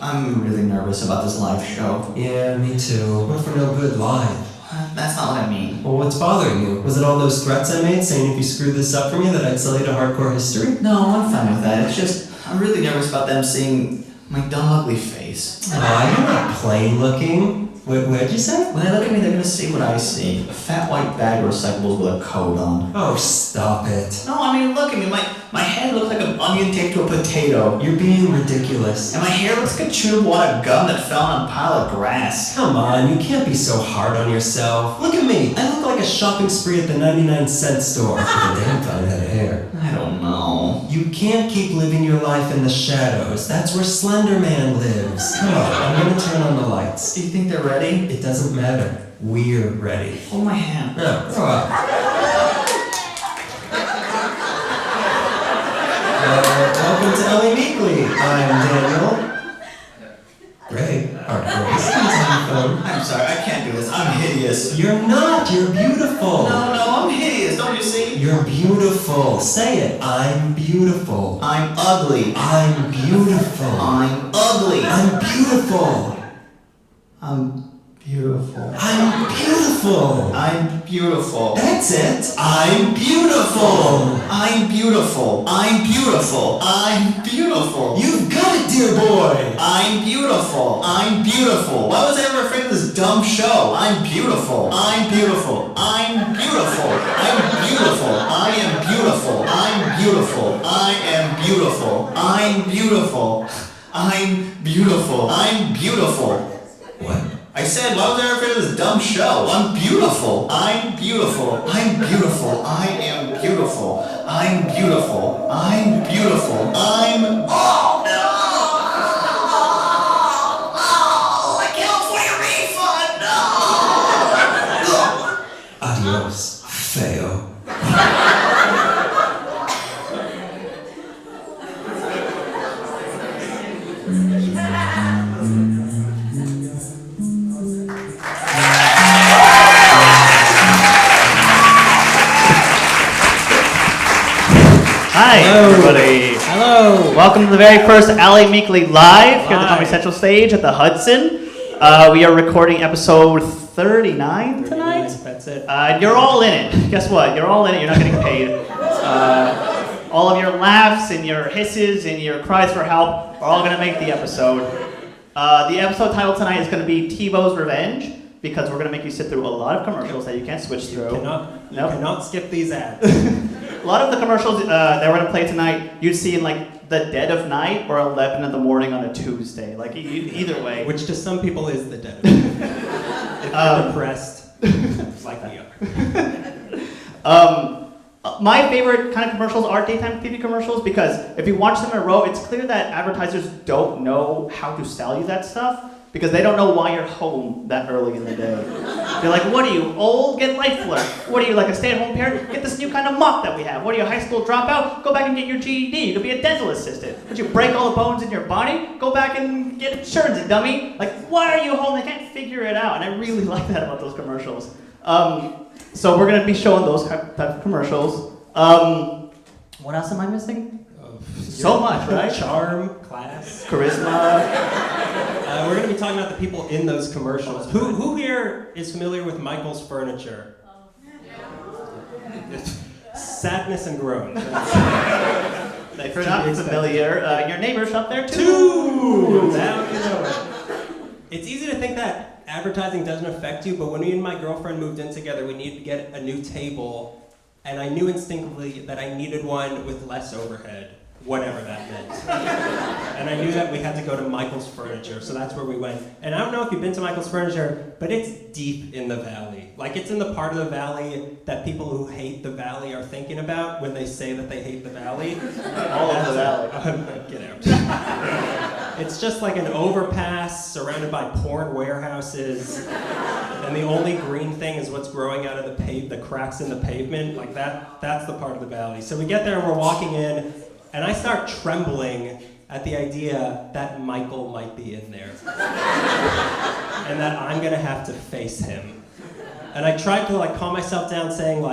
I'm really nervous about this live show. Yeah, me too. What for no good live? That's not what I mean. Well, what's bothering you? Was it all those threats I made saying if you screwed this up for me that I'd sell you to hardcore history? No, I'm fine with that. It's just, I'm really nervous about them seeing my dumb, ugly face. Aw, you're not plain looking. What'd you say? When they look at me, they're gonna see what I see. A fat white bag of recyclables with a coat on. Oh, stop it. No, I mean, look at me. My head looks like an onion taped to a potato. You're being ridiculous. And my hair looks like a chewed wad of gum that fell on a pile of grass. Come on, you can't be so hard on yourself. Look at me. I look like a shopping spree at the 99-cent store. With a damn fine head of hair. I don't know. You can't keep living your life in the shadows. That's where Slender Man lives. Come on, I'm gonna turn on the lights. Do you think they're ready? It doesn't matter. We're ready. Hold my hand. No, grow up. Welcome to Ellie Meekly. I'm Daniel. Greg. Or Grace. I'm sorry, I can't do this. I'm hideous. You're not. You're beautiful. No, I'm hideous. Don't you see? You're beautiful. Say it. I'm beautiful. I'm ugly. I'm beautiful. I'm ugly. I'm beautiful. I'm beautiful. I'm beautiful. I'm beautiful. That's it. I'm beautiful. I'm beautiful. I'm beautiful. I'm beautiful. You've got it, dear boy. I'm beautiful. I'm beautiful. Why was I ever afraid of this dumb show? I'm beautiful. I'm beautiful. I'm beautiful. I'm beautiful. I am beautiful. I'm beautiful. I am beautiful. I'm beautiful. I'm beautiful. I'm beautiful. What? I said, why was I ever afraid of this dumb show? I'm beautiful. I'm beautiful. I'm beautiful. I am beautiful. I'm beautiful. I'm beautiful. I'm... Oh, no! Oh, I can't afford a refund! No! Adios, feo. Hi, everybody. Hello. Welcome to the very first Allie Meekly Live here at the Comedy Central stage at the Hudson. We are recording episode 39 tonight. That's it. You're all in it. Guess what? You're all in it. You're not getting paid. All of your laughs and your hisses and your cries for help are all going to make the episode. The episode title tonight is going to be TiVo's Revenge, because we're going to make you sit through a lot of commercials that you can't switch through. You cannot skip these ads. A lot of the commercials that we're going to play tonight, you'd see in like the dead of night or 11 in the morning on a Tuesday. Like either way. Which to some people is the dead of night. If you're depressed, like we are. My favorite kind of commercials are daytime TV commercials, because if you watch them in a row, it's clear that advertisers don't know how to sell you that stuff, because they don't know why you're home that early in the day. They're like, what are you, old? Get Life Flirt. What are you, like a stay-at-home parent? Get this new kind of mop that we have. What are you, a high school dropout? Go back and get your GED. You could be a dental assistant. Would you break all the bones in your body? Go back and get insurance, you dummy. Like, why are you home? They can't figure it out. And I really like that about those commercials. So we're going to be showing those type of commercials. What else am I missing? So much, right? Charm, class, charisma. We're going to be talking about the people in those commercials. Who here is familiar with Michael's Furniture? Sadness and groans. If you're not familiar, your neighbor shop there too. Now you know it. It's easy to think that advertising doesn't affect you, but when me and my girlfriend moved in together, we needed to get a new table, and I knew instinctively that I needed one with less overhead, whatever that meant. And I knew that we had to go to Michael's Furniture, so that's where we went. And I don't know if you've been to Michael's Furniture, but it's deep in the valley. Like, it's in the part of the valley that people who hate the valley are thinking about when they say that they hate the valley. All of the valley. Get out. It's just like an overpass surrounded by porn warehouses, and the only green thing is what's growing out of the cracks in the pavement. Like that's the part of the valley. So we get there and we're walking in, and I start trembling at the idea that Michael might be in there, and that I'm gonna have to face him. And I tried to calm myself down, saying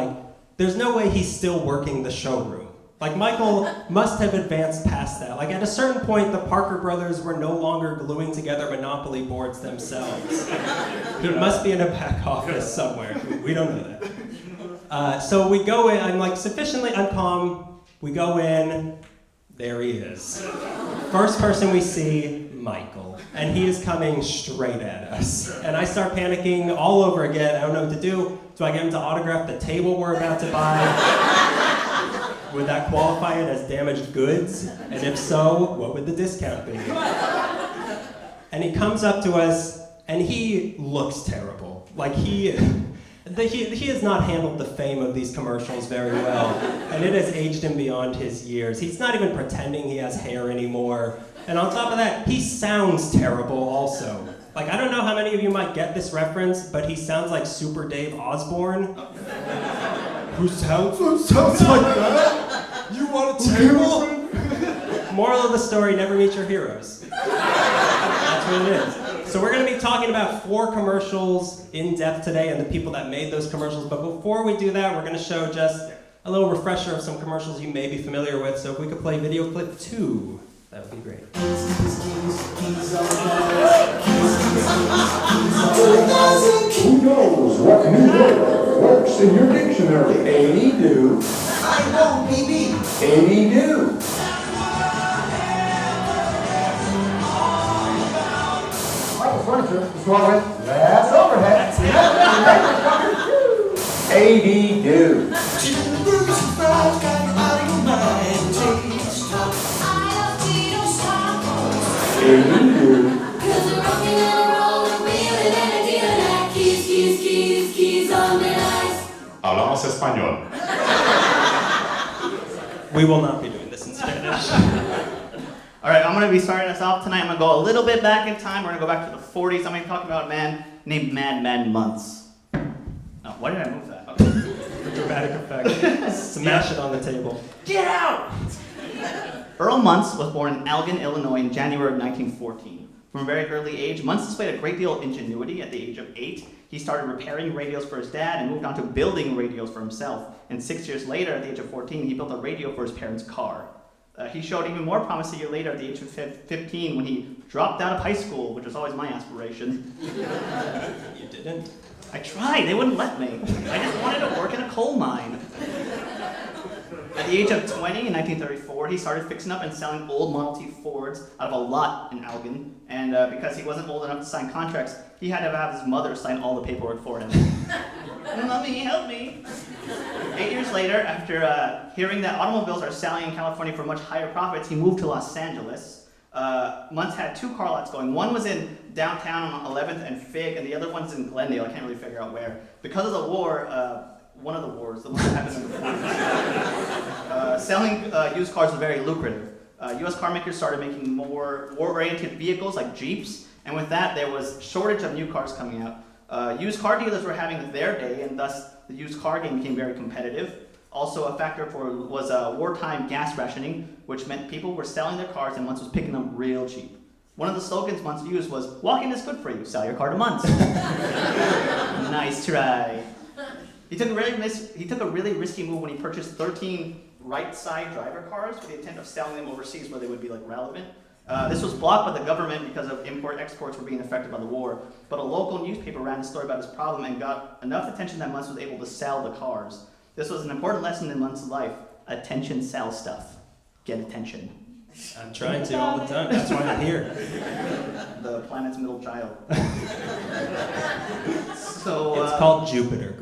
there's no way he's still working the showroom. Like, Michael must have advanced past that. Like, at a certain point, the Parker brothers were no longer gluing together Monopoly boards themselves. He must be in a back office somewhere. We don't know that. So we go in, I'm like sufficiently uncalm. We go in, there he is. First person we see, Michael. And he is coming straight at us. And I start panicking all over again. I don't know what to do. Do I get him to autograph the table we're about to buy? Would that qualify it as damaged goods? And if so, what would the discount be? And he comes up to us, and he looks terrible. Like, he has not handled the fame of these commercials very well, and it has aged him beyond his years. He's not even pretending he has hair anymore. And on top of that, he sounds terrible also. Like, I don't know how many of you might get this reference, but he sounds like Super Dave Osborne. Who sounds like that? You want a table? Moral of the story, never meet your heroes. That's what it is. So we're going to be talking about 4 commercials in depth today and the people that made those commercials. But before we do that, we're going to show just a little refresher of some commercials you may be familiar with. So if we could play video clip 2, that would be great. Who knows what new word works in your dictionary? Any do. I know, BB. Any do. Michael Furniture, Swan, that's overhead. AD do. AD do. Hablamos español. We will not be doing this in Spanish. All right, I'm going to be starting us off tonight. I'm going to go a little bit back in time. We're going to go back to the 40s. I'm going to talk about a man named Mad Months. Oh, why did I move that? Okay. For dramatic effect. Smash it on the table. Get out! Earl Muntz was born in Elgin, Illinois in January of 1914. From a very early age, Muntz displayed a great deal of ingenuity. At the age of 8, he started repairing radios for his dad and moved on to building radios for himself. And 6 years later, at the age of 14, he built a radio for his parents' car. He showed even more promise a year later at the age of 15 when he dropped out of high school, which was always my aspiration. You didn't? I tried, they wouldn't let me. I just wanted to work in a coal mine. At the age of 20, in 1934, he started fixing up and selling old Model T Fords out of a lot in Elgin. And because he wasn't old enough to sign contracts, he had to have his mother sign all the paperwork for him. Mommy, help me. 8 years later, after hearing that automobiles are selling in California for much higher profits, he moved to Los Angeles. Muntz had 2 car lots going. One was in downtown on 11th and Fig, and the other one's in Glendale. I can't really figure out where. Because of the war, one of the wars, the one that happened in the 40s, selling used cars was very lucrative. U.S. car makers started making more war-oriented vehicles like Jeeps, and with that, there was shortage of new cars coming out. Used car dealers were having their day, and thus the used car game became very competitive. Also, a factor was wartime gas rationing, which meant people were selling their cars and Muntz was picking them real cheap. One of the slogans Muntz used was, "Walk-in is good for you, sell your car to Muntz." Nice try. He took a really risky move when he purchased 13 right-side driver cars with the intent of selling them overseas where they would be relevant. This was blocked by the government because of exports were being affected by the war, but a local newspaper ran a story about his problem and got enough attention that Muntz was able to sell the cars. This was an important lesson in Muntz's life. Attention sells stuff. Get attention. I'm trying to all the time. That's why I'm here. The planet's middle child. So It's called Jupiter.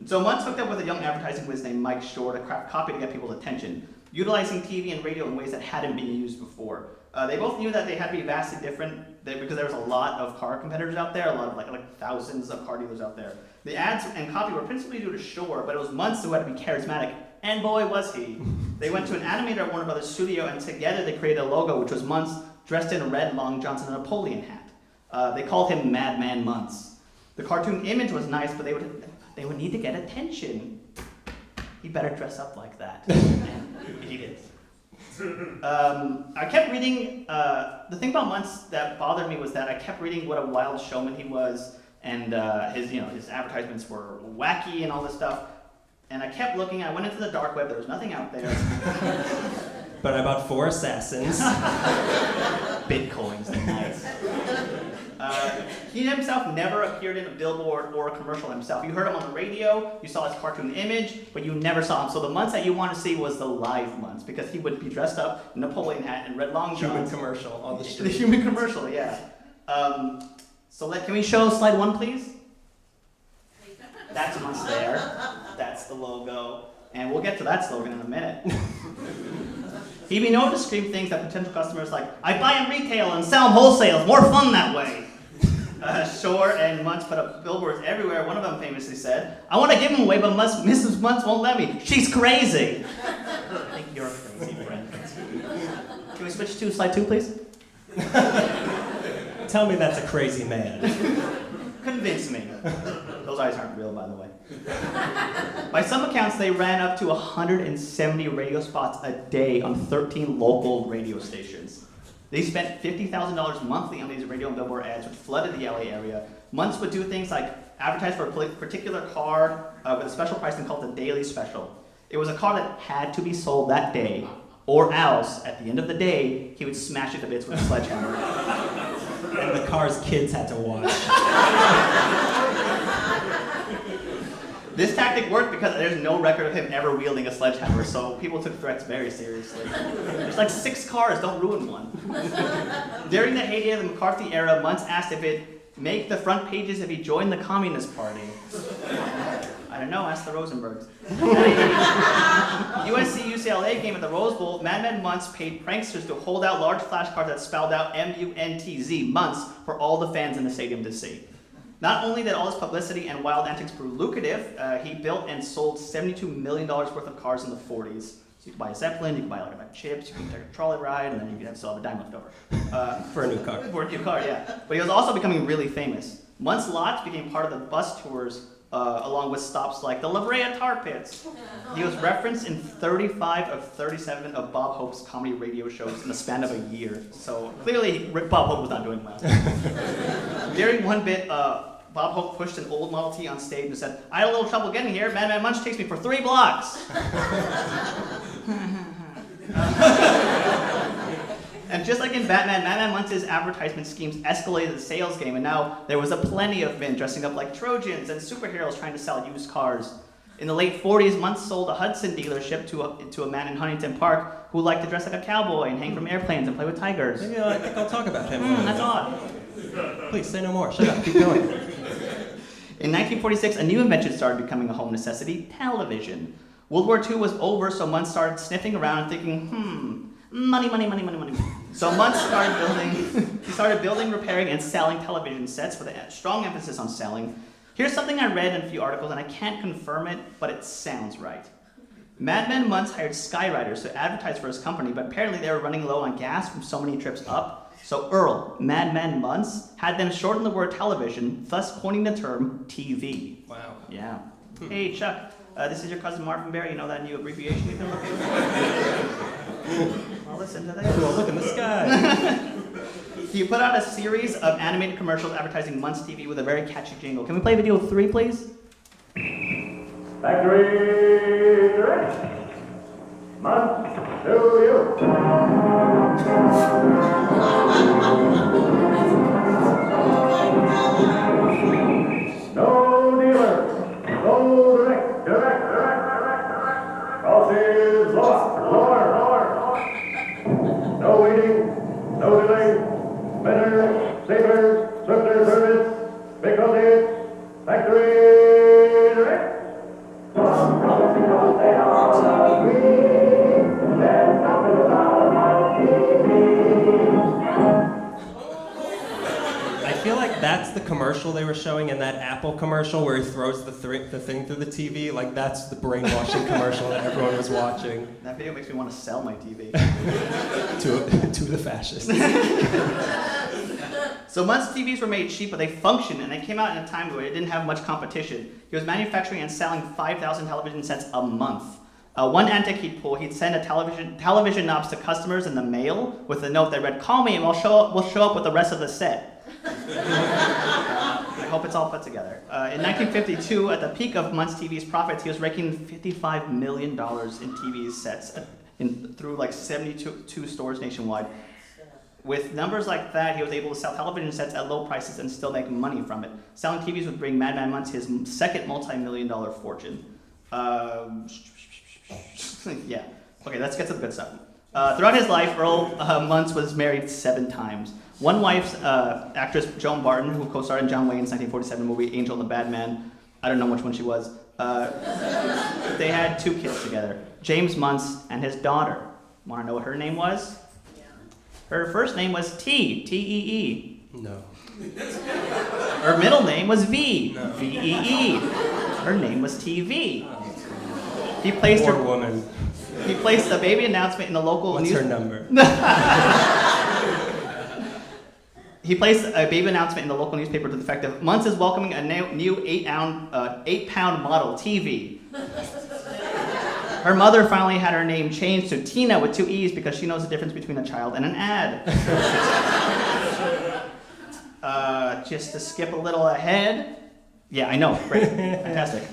So Muntz hooked up with a young advertising whiz named Mike Shore to craft copy to get people's attention, utilizing TV and radio in ways that hadn't been used before. They both knew that they had to be vastly different because there was a lot of car competitors out there, a lot of like thousands of car dealers out there. The ads and copy were principally due to Shore, but it was Muntz who had to be charismatic, and boy was he. They went to an animator at Warner Brothers studio, and together they created a logo, which was Muntz dressed in a red Long Johnson Napoleon hat. They called him Madman Muntz. The cartoon image was nice, but they would need to get attention. He better dress up like that. He did. I kept reading, the thing about Muntz that bothered me was that I kept reading what a wild showman he was, and his advertisements were wacky and all this stuff. And I kept looking. I went into the dark web. There was nothing out there. But I bought 4 assassins. Bitcoins, nice. He himself never appeared in a billboard or a commercial himself. You heard him on the radio, you saw his cartoon image, but you never saw him. So the Muntz that you want to see was the live Muntz, because he would be dressed up in a Napoleon hat and red long johns. Human commercial on the The street. human commercial, yeah. Can we show slide 1, please? That's Muntz there. That's the logo. And we'll get to that slogan in a minute. He'd be known to scream things that potential customers like, I buy in retail and sell them wholesale, it's more fun that way. Shore and Muntz put up billboards everywhere. One of them famously said, I want to give them away, but Mrs. Muntz won't let me. She's crazy. I think you're crazy, friend. Can we switch to slide 2, please? Tell me that's a crazy man. Convince me. Those eyes aren't real, by the way. By some accounts, they ran up to 170 radio spots a day on 13 local radio stations. They spent $50,000 monthly on these radio and billboard ads, which flooded the LA area. Muntz would do things like advertise for a particular car with a special pricing called the Daily Special. It was a car that had to be sold that day, or else, at the end of the day, he would smash it to bits with a sledgehammer. And the car's kids had to watch. This tactic worked because there's no record of him ever wielding a sledgehammer, so people took threats very seriously. There's like 6 cars, don't ruin one. During the heyday of the McCarthy era, Muntz asked if it'd make the front pages if he joined the Communist Party. I don't know, ask the Rosenbergs. USC-UCLA game at the Rose Bowl, Madman Muntz paid pranksters to hold out large flashcards that spelled out M-U-N-T-Z, Muntz, for all the fans in the stadium to see. Not only did all his publicity and wild antics prove lucrative, he built and sold $72 million worth of cars in the 40s. So you could buy a Zeppelin, you could buy like a bag of chips, you could take a trolley ride, and then you could still have a dime left over. For a new car. For a new car, yeah. But he was also becoming really famous. Muntz lots became part of the bus tours along with stops like the La Brea Tar Pits. He was referenced in 35 of 37 of Bob Hope's comedy radio shows in the span of a year. So clearly, Bob Hope was not doing well. During one bit, Bob Hope pushed an old Model T on stage and said, I had a little trouble getting here. Madman Muntz takes me for 3 blocks. And just like in Batman, Madman Muntz's advertisement schemes escalated the sales game, and now there was a plenty of men dressing up like Trojans and superheroes trying to sell used cars. In the late 40s, Muntz sold a Hudson dealership to a man in Huntington Park who liked to dress like a cowboy and hang from airplanes and play with tigers. Maybe I think I'll talk about him. That's odd. Please say no more. Shut up. Keep going. In 1946, a new invention started becoming a home necessity: television. World War II was over, so Muntz started sniffing around and thinking, money. So Muntz started building, repairing, and selling television sets with a strong emphasis on selling. Here's something I read in a few articles, and I can't confirm it, but it sounds right. Madman Muntz hired skywriters to advertise for his company, but apparently they were running low on gas from so many trips up. So Earl, Madman Muntz, had them shorten the word television, thus coining the term TV. Wow. Yeah. Hey, Chuck, this is your cousin Marvin Berry. You know that new abbreviation you've been looking for? Well, listen to that. Well, look in the sky. He put out a series of animated commercials advertising Muntz TV with a very catchy jingle. Can we play video 3, please? Factory direct. Muntz to you. No dealer. No direct. Crosses lower. No waiting. No delay. Better, safer, swifter service. Because it's factory direct. I feel like that's the commercial they were showing in that Apple commercial where he throws the thing through the TV. Like that's the brainwashing commercial that everyone was watching. That video makes me want to sell my TV. to the fascists. So Muntz TVs were made cheap, but they functioned, and they came out in a time where it didn't have much competition. He was manufacturing and selling 5,000 television sets a month. One antic he'd pull, he'd send television knobs to customers in the mail with a note that read, "Call me and we'll show up with the rest of the set." I hope it's all put together. In 1952, at the peak of Muntz TV's profits, he was raking $55 million in TV sets through like 72 stores nationwide. With numbers like that, he was able to sell television sets at low prices and still make money from it. Selling TVs would bring Madman Muntz his second multi-million-dollar fortune. Yeah. Okay, let's get to the good stuff. Throughout his life, Earl Muntz was married 7 times. One wife's actress Joan Barton, who co-starred in John Wayne's 1947 movie Angel and the Bad Man. I don't know which one she was. They had 2 kids together, James Muntz and his daughter. Want to know what her name was? Yeah. Her first name was T-E-E. No. Her middle name was V, No. V-E-E. Her name was TV. He placed Poor her. woman. He placed a baby announcement in the local What's news. her number? He placed a baby announcement in the local newspaper to the effect of, Muntz is welcoming a new 8-pound model TV. Her mother finally had her name changed to Tina with 2 E's because she knows the difference between a child and an ad. Just to skip a little ahead. Yeah, I know. Great. Fantastic.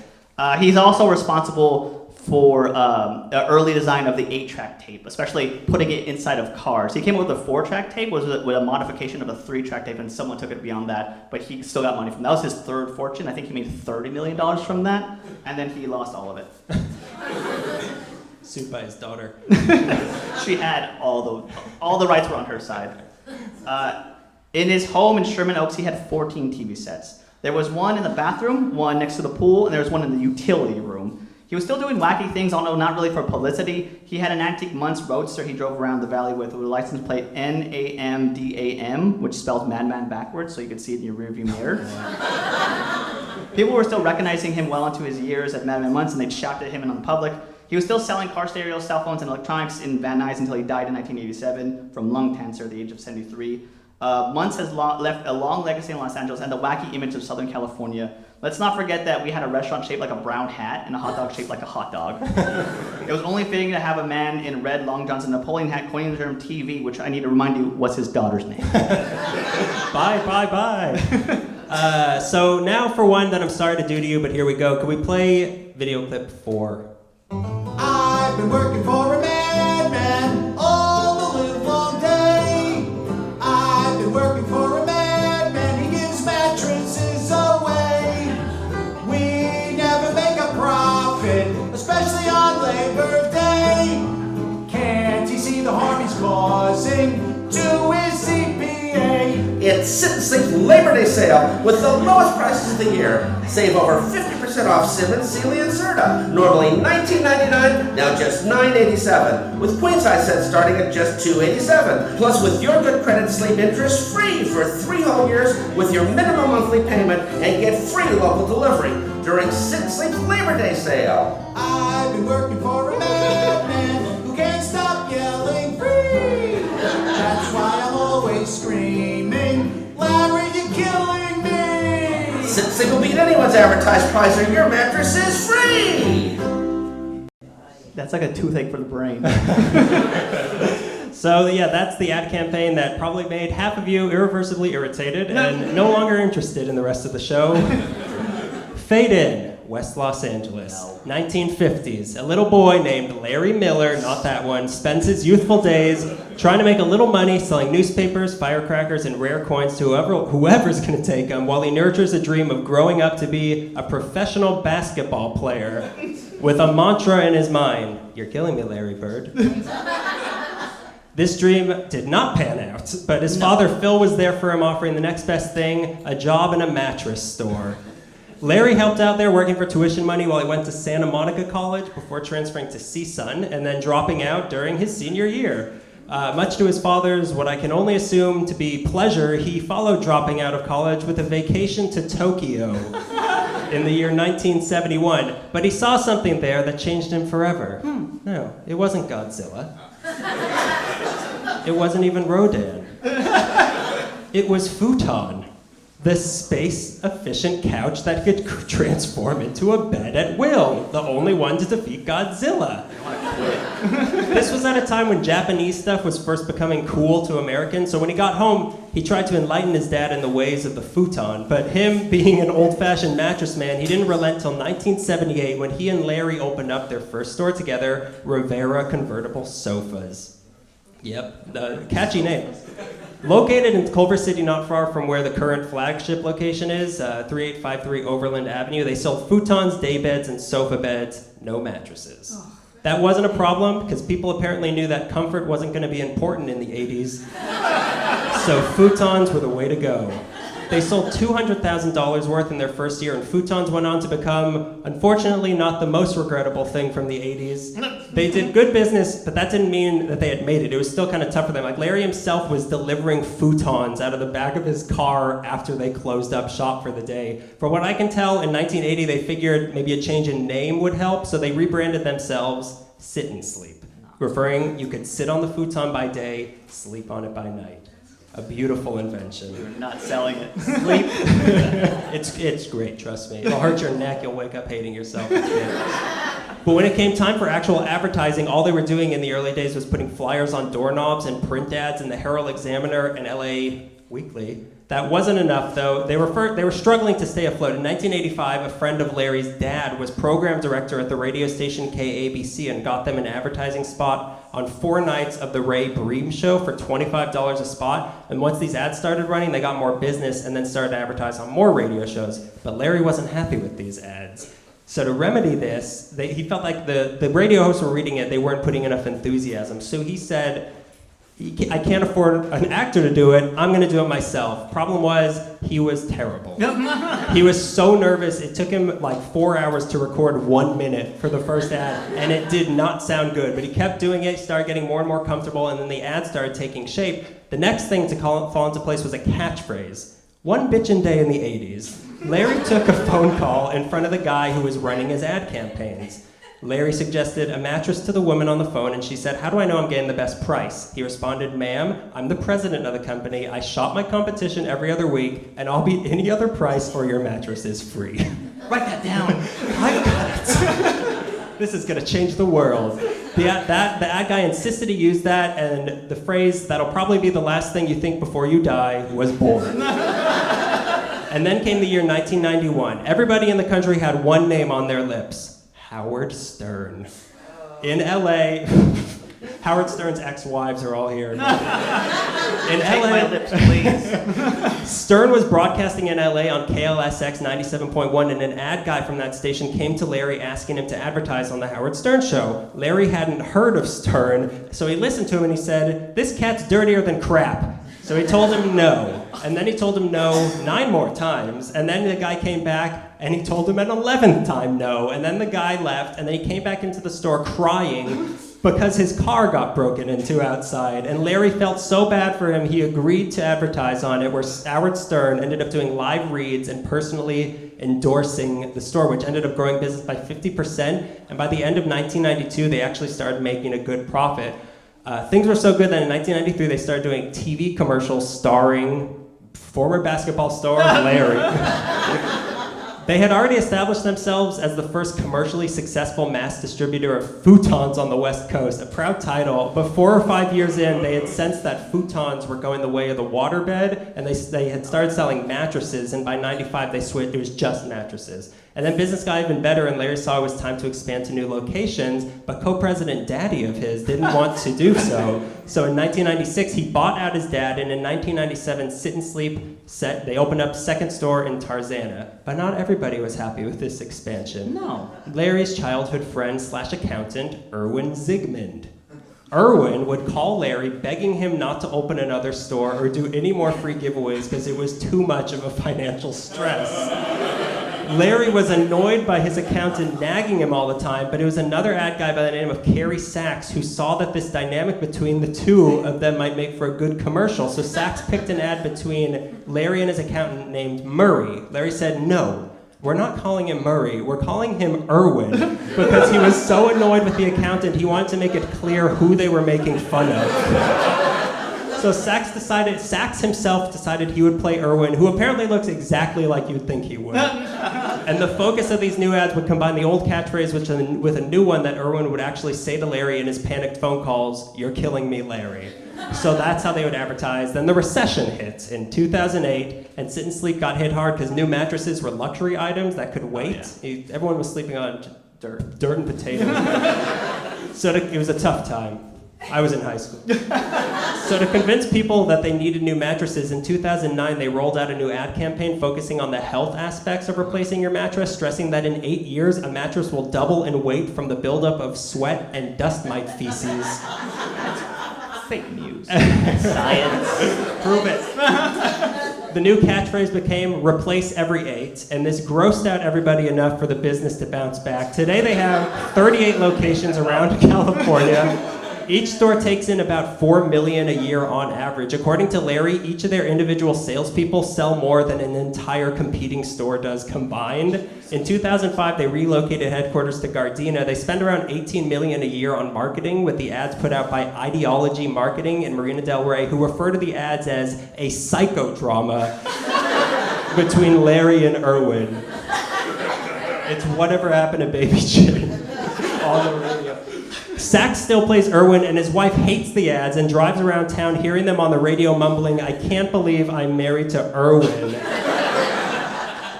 He's also responsible for the early design of the 8-track tape, especially putting it inside of cars. He came up with a 4-track tape, with a modification of a 3-track tape, and someone took it beyond that, but he still got money from that. That was his 3rd fortune. I think he made $30 million from that, and then he lost all of it. Sued by his daughter. She had all the rights were on her side. In his home in Sherman Oaks, he had 14 TV sets. There was one in the bathroom, one next to the pool, and there was one in the utility room. He was still doing wacky things, although not really for publicity. He had an antique Muntz Roadster he drove around the valley with a license plate NAMDAM, which spells Madman backwards, so you could see it in your rearview mirror. People were still recognizing him well into his years at Madman Muntz, and they'd shout at him in public. He was still selling car stereos, cell phones, and electronics in Van Nuys until he died in 1987 from lung cancer at the age of 73. Muntz has left a long legacy in Los Angeles and the wacky image of Southern California. Let's not forget that we had a restaurant shaped like a brown hat and a hot dog shaped like a hot dog. It was only fitting to have a man in red long johns and a Napoleon hat coining the term TV, which I need to remind you was his daughter's name. Bye. So now for one that I'm sorry to do to you, but here we go. Can we play video clip 4? I've been working for a madman all the live long day. I've been working for a madman, he gives mattresses away. We never make a profit, especially on Labor Day. Can't he see the harm he's causing to his CPA? It's Sit and Sleep's Labor Day sale with the lowest prices of the year. Save over 50% off Simmons, Sealy, and Serta. Normally $19.99, now just $9.87. With queen size sets starting at just $2.87. Plus, with your good credit, sleep interest free for 3 whole years with your minimum monthly payment and get free local delivery during Sit and Sleep's Labor Day sale. I've been working for a madman who can't stop yelling free. That's why I'm always screaming, Larry, you're killing me. Sit and Sleep will beat anyone's advertised price or your mattress is free. That's like a toothache for the brain. So yeah, that's the ad campaign that probably made half of you irreversibly irritated and no longer interested in the rest of the show. Fade in, West Los Angeles, 1950s. A little boy named Larry Miller, not that one, spends his youthful days trying to make a little money selling newspapers, firecrackers, and rare coins to whoever's going to take them, while he nurtures a dream of growing up to be a professional basketball player with a mantra in his mind: "You're killing me, Larry Bird." This dream did not pan out, but his father Phil was there for him, offering the next best thing, a job in a mattress store. Larry helped out there working for tuition money while he went to Santa Monica College before transferring to CSUN and then dropping out during his senior year. Much to his father's, what I can only assume to be pleasure, he followed dropping out of college with a vacation to Tokyo in the year 1971. But he saw something there that changed him forever. No, it wasn't Godzilla. It wasn't even Rodan. It was futon. The space-efficient couch that could transform into a bed at will. The only one to defeat Godzilla. This was at a time when Japanese stuff was first becoming cool to Americans, so when he got home, he tried to enlighten his dad in the ways of the futon. But him being an old-fashioned mattress man, he didn't relent till 1978 when he and Larry opened up their first store together, Rivera Convertible Sofas. Yep, the catchy name. Located in Culver City, not far from where the current flagship location is, 3853 Overland Avenue, they sold futons, day beds, and sofa beds, no mattresses. That wasn't a problem because people apparently knew that comfort wasn't going to be important in the 80s. So futons were the way to go. They sold $200,000 worth in their first year, and futons went on to become, unfortunately, not the most regrettable thing from the 80s. They did good business, but that didn't mean that they had made it. It was still kind of tough for them. Like Larry himself was delivering futons out of the back of his car after they closed up shop for the day. From what I can tell, in 1980, they figured maybe a change in name would help, so they rebranded themselves Sit and Sleep, referring you could sit on the futon by day, sleep on it by night. A beautiful invention. You're not selling it. Sleep. It's great, trust me. It'll hurt your neck, you'll wake up hating yourself. It's great. But when it came time for actual advertising, all they were doing in the early days was putting flyers on doorknobs and print ads in the Herald Examiner and LA Weekly. That wasn't enough, though. They were struggling to stay afloat. In 1985, a friend of Larry's dad was program director at the radio station KABC and got them an advertising spot on 4 nights of the Ray Bream Show for $25 a spot. And once these ads started running, they got more business and then started to advertise on more radio shows. But Larry wasn't happy with these ads. So to remedy this, he felt like the radio hosts were reading it, they weren't putting enough enthusiasm. So he said, I can't afford an actor to do it, I'm gonna do it myself. Problem was, he was terrible. He was so nervous, it took him like 4 hours to record 1 minute for the first ad, and it did not sound good, but he kept doing it, started getting more and more comfortable, and then the ad started taking shape. The next thing to fall into place was a catchphrase. One bitchin' day in the 80s, Larry took a phone call in front of the guy who was running his ad campaigns. Larry suggested a mattress to the woman on the phone, and she said, "How do I know I'm getting the best price?" He responded, "Ma'am, I'm the president of the company. I shop my competition every other week, and I'll beat any other price or your mattress is free." Write that down. I got it. This is going to change the world. The ad guy insisted he use that, and the phrase, "That'll probably be the last thing you think before you die," was born. And then came the year 1991. Everybody in the country had one name on their lips. Howard Stern. In LA, Howard Stern's ex-wives are all here. In Take LA, my lips, please. Stern was broadcasting in LA on KLSX 97.1, and an ad guy from that station came to Larry asking him to advertise on the Howard Stern show. Larry hadn't heard of Stern, so he listened to him and he said, "This cat's dirtier than crap." So he told him no, and then he told him no 9 more times, and then the guy came back and he told him an 11th time no, and then the guy left, and then he came back into the store crying because his car got broken into outside, and Larry felt so bad for him he agreed to advertise on it, where Howard Stern ended up doing live reads and personally endorsing the store, which ended up growing business by 50%, and by the end of 1992 they actually started making a good profit. Things were so good that in 1993 they started doing TV commercials starring former basketball star Larry. They had already established themselves as the first commercially successful mass distributor of futons on the West Coast, a proud title. But 4 or 5 years in, they had sensed that futons were going the way of the waterbed, and they had started selling mattresses, and by 95 they switched, it was just mattresses. And then business got even better, and Larry saw it was time to expand to new locations, but co-president daddy of his didn't want to do so. So in 1996, he bought out his dad, and in 1997, Sit and Sleep they opened up second store in Tarzana. But not everybody was happy with this expansion. No. Larry's childhood friend / accountant, Erwin Zygmunt. Erwin would call Larry begging him not to open another store or do any more free giveaways because it was too much of a financial stress. Larry was annoyed by his accountant nagging him all the time, but it was another ad guy by the name of Kerry Sachs who saw that this dynamic between the two of them might make for a good commercial. So Sachs picked an ad between Larry and his accountant named Murray. Larry said, "No, we're not calling him Murray, we're calling him Erwin," because he was so annoyed with the accountant, he wanted to make it clear who they were making fun of. So Sachs himself decided he would play Irwin, who apparently looks exactly like you'd think he would. And the focus of these new ads would combine the old catchphrase with a new one that Irwin would actually say to Larry in his panicked phone calls, "You're killing me, Larry." So that's how they would advertise. Then the recession hit in 2008, and Sit and Sleep got hit hard because new mattresses were luxury items that could wait. Everyone was sleeping on dirt and potatoes. So it was a tough time. I was in high school. So to convince people that they needed new mattresses, in 2009 they rolled out a new ad campaign focusing on the health aspects of replacing your mattress, stressing that in 8 years a mattress will double in weight from the buildup of sweat and dust mite feces. Fake news. Science. Prove it. The new catchphrase became "replace every 8," and this grossed out everybody enough for the business to bounce back. Today they have 38 locations around California. Each store takes in about $4 million a year on average. According to Larry, each of their individual salespeople sell more than an entire competing store does combined. In 2005, they relocated headquarters to Gardena. They spend around $18 million a year on marketing, with the ads put out by Ideology Marketing in Marina Del Rey, who refer to the ads as a psychodrama between Larry and Irwin. It's whatever happened to Baby Jane on the radio. Sachs still plays Irwin, and his wife hates the ads and drives around town hearing them on the radio mumbling, "I can't believe I'm married to Irwin."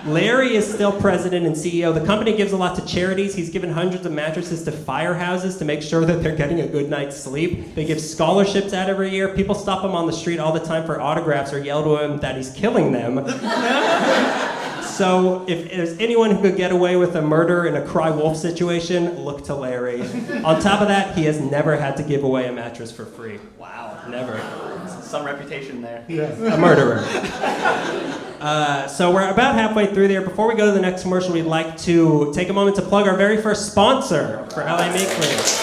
Larry is still president and CEO. The company gives a lot to charities. He's given hundreds of mattresses to firehouses to make sure that they're getting a good night's sleep. They give scholarships out every year. People stop him on the street all the time for autographs or yell to him that he's killing them. So if there's anyone who could get away with a murder in a cry wolf situation, look to Larry. On top of that, he has never had to give away a mattress for free. Wow. Never. Some reputation there. A murderer. So we're about halfway through there. Before we go to the next commercial, we'd like to take a moment to plug our very first sponsor for LA Meekly. It's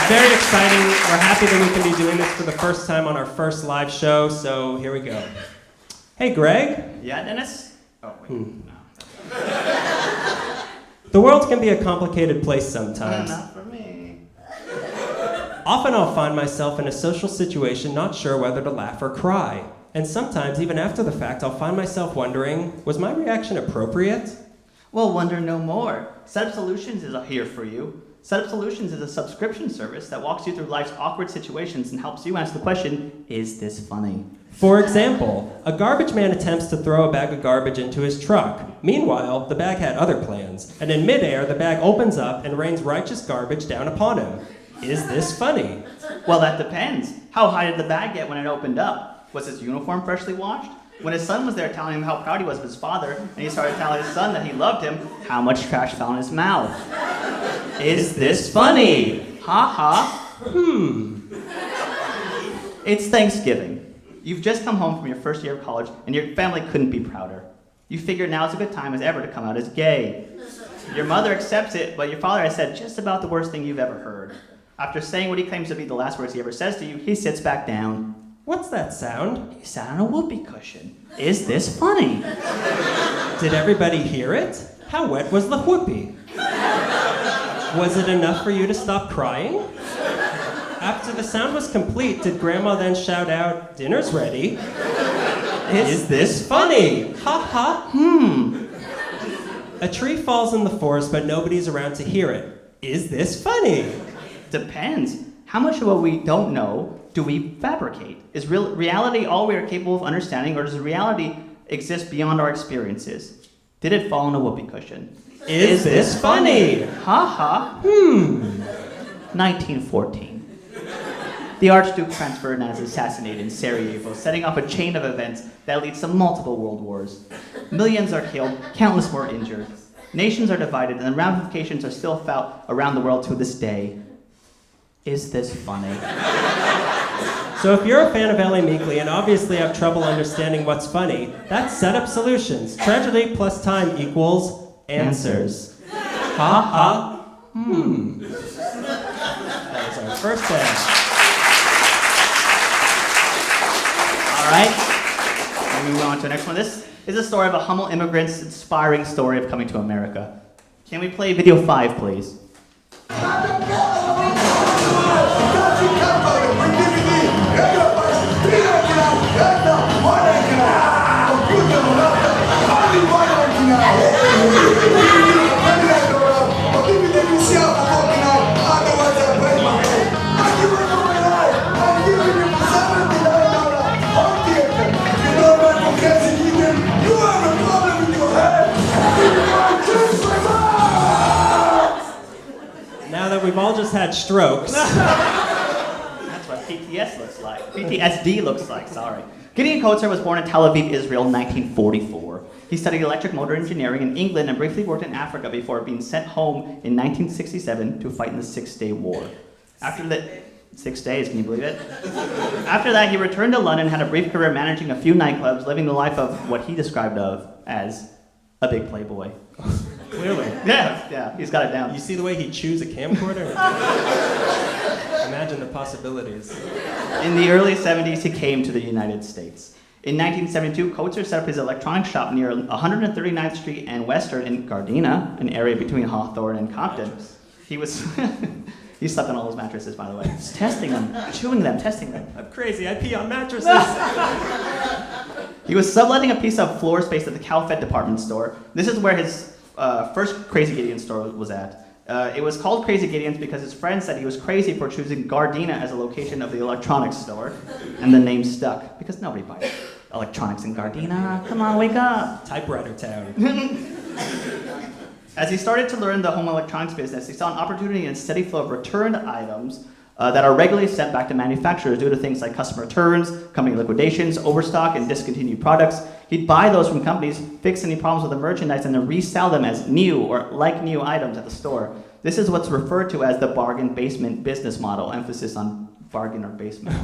very exciting. We're happy that we can be doing this for the first time on our first live show, so here we go. Hey, Greg. Yeah, Dennis? Oh, wait. No. The world can be a complicated place sometimes. Not for me. Often I'll find myself in a social situation not sure whether to laugh or cry. And sometimes, even after the fact, I'll find myself wondering, was my reaction appropriate? Well, wonder no more. Setup Solutions is here for you. Setup Solutions is a subscription service that walks you through life's awkward situations and helps you answer the question, is this funny? For example, a garbage man attempts to throw a bag of garbage into his truck. Meanwhile, the bag had other plans, and in midair, the bag opens up and rains righteous garbage down upon him. Is this funny? Well, that depends. How high did the bag get when it opened up? Was his uniform freshly washed? When his son was there telling him how proud he was of his father, and he started telling his son that he loved him, how much trash fell in his mouth? Is this funny? Ha ha. It's Thanksgiving. You've just come home from your first year of college, and your family couldn't be prouder. You figure now's a good time as ever to come out as gay. Your mother accepts it, but your father has said just about the worst thing you've ever heard. After saying what he claims to be the last words he ever says to you, he sits back down. What's that sound? He sat on a whoopee cushion. Is this funny? Did everybody hear it? How wet was the whoopee? Was it enough for you to stop crying? After the sound was complete, did Grandma then shout out, "Dinner's ready"? Is this funny? Ha ha. A tree falls in the forest, but nobody's around to hear it. Is this funny? Depends. How much of what we don't know do we fabricate? Is reality all we are capable of understanding, or does reality exist beyond our experiences? Did it fall on a whoopee cushion? Is this funny? Ha ha. 1914. The Archduke transferred and is assassinated in Sarajevo, setting off a chain of events that leads to multiple world wars. Millions are killed, countless more injured. Nations are divided, and the ramifications are still felt around the world to this day. Is this funny? So if you're a fan of LA Meekly and obviously have trouble understanding what's funny, that's Setup Solutions. Tragedy plus time equals answers. Ha ha. That was our first ad. All right, we move on to the next one. This is a story of a humble immigrant's inspiring story of coming to America. Can we play video 5, please? We're giving just had strokes. That's what PTS looks like. PTSD looks like, sorry. Gideon Coates was born in Tel Aviv, Israel in 1944. He studied electric motor engineering in England and briefly worked in Africa before being sent home in 1967 to fight in the Six-Day War. After the 6 days, can you believe it? After that, he returned to London, had a brief career managing a few nightclubs, living the life of what he described as a big playboy. Clearly. Yeah, he's got it down. You see the way he chews a camcorder? Imagine the possibilities. In the early 70s, he came to the United States. In 1972, Coates set up his electronics shop near 139th Street and Western in Gardena, an area between Hawthorne and Compton. He was... He slept on all those mattresses, by the way. Just testing them, chewing them, testing them. I'm crazy, I pee on mattresses. He was subletting a piece of floor space at the Cal Fed department store. This is where his first Crazy Gideon store was at. It was called Crazy Gideon's because his friend said he was crazy for choosing Gardena as a location of the electronics store, and the name stuck, because nobody buys electronics in Gardena. Come on, wake up. Typewriter town. As he started to learn the home electronics business, he saw an opportunity in a steady flow of returned items that are regularly sent back to manufacturers due to things like customer returns, company liquidations, overstock, and discontinued products. He'd buy those from companies, fix any problems with the merchandise, and then resell them as new or like new items at the store. This is what's referred to as the bargain basement business model, emphasis on bargain or basement.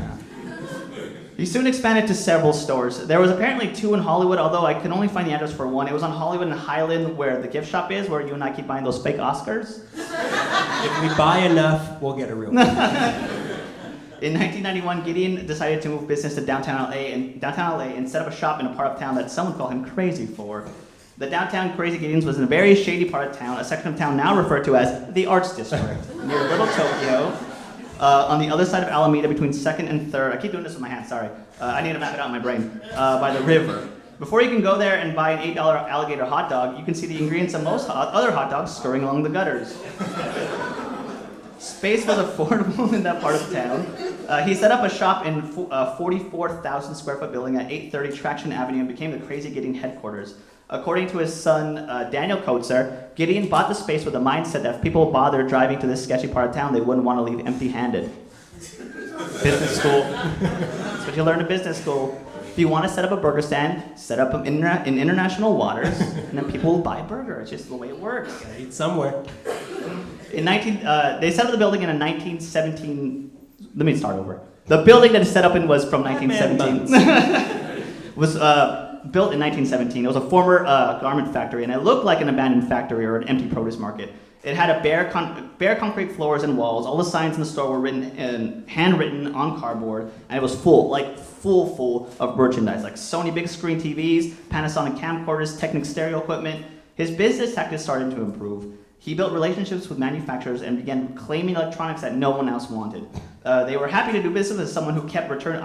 He soon expanded to several stores. There was apparently 2 in Hollywood, although I could only find the address for one. It was on Hollywood and Highland, where the gift shop is, where you and I keep buying those fake Oscars. If we buy enough, we'll get a real one. In 1991, Gideon decided to move business to downtown LA and set up a shop in a part of town that some would call him crazy for. The downtown Crazy Gideon's was in a very shady part of town, a section of town now referred to as the Arts District, near Little Tokyo. On the other side of Alameda, between 2nd and 3rd, I keep doing this with my hand, sorry. I need to map it out in my brain. By the river. Before you can go there and buy an $8 alligator hot dog, you can see the ingredients of most other hot dogs scurrying along the gutters. Space was affordable in that part of town. He set up a shop in a 44,000 square foot building at 830 Traction Avenue and became the Crazy Gideon headquarters. According to his son, Daniel Coates, Gideon bought the space with the mindset that if people bothered driving to this sketchy part of town, they wouldn't want to leave empty-handed. Business school. That's what you learn in business school. If you want to set up a burger stand, set up them in international waters, and then people will buy a burger. It's just the way it works. Gotta eat somewhere. They set up the building in a 1917. Let me start over. The building that it's set up in was from 1917. Was built in 1917. It was a former garment factory, and it looked like an abandoned factory or an empty produce market. It had a bare concrete floors and walls. All the signs in the store were handwritten on cardboard, and it was full of merchandise, like Sony big screen TVs, Panasonic camcorders, Technic stereo equipment. His business tactics started to improve. He built relationships with manufacturers and began claiming electronics that no one else wanted. They were happy to do business with someone who kept return